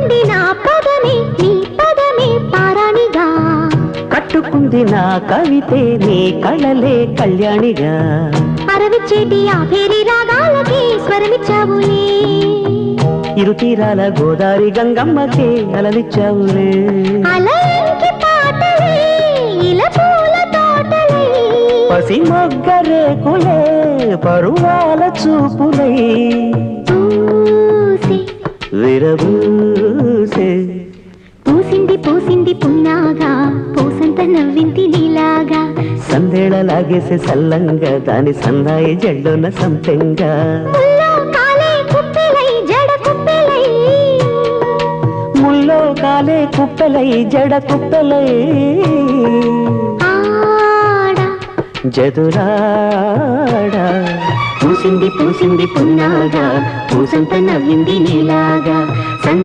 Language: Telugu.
పట్టుకుంది నా పదమే నీ పదమే పారాణిగా కట్టుకుంది నా కవితే నీ కళలే కళ్యాణిగా అరవిచ్చేటి ఆ పేరి రాగాలకి స్వరమిచ్చావులే ఇరుతీరాల గోదారి గంగమ్మకే అలలిచ్చావులే అలయంకి పాటలే ఇలా పూల తోటలే పసి మొగ్గరేకులే పరువాల చూపులై పూసి విరబూసే పూసింది పూసింది పున్నాగా పూసంత నవ్వింది నీలాగా సందేళ లాగేసే సల్లంగా దాని సన్నాయి జల్లున సంపెంగా ముల్లో కాలే కుప్పెలై జడ కుప్పెలై ముల్లో కాలే కుప్పెలై జడ కుప్పెలై ఆడ జదురాడా పూసింది పూసింది పున్నాగా పూసంత నవ్వింది నీలాగా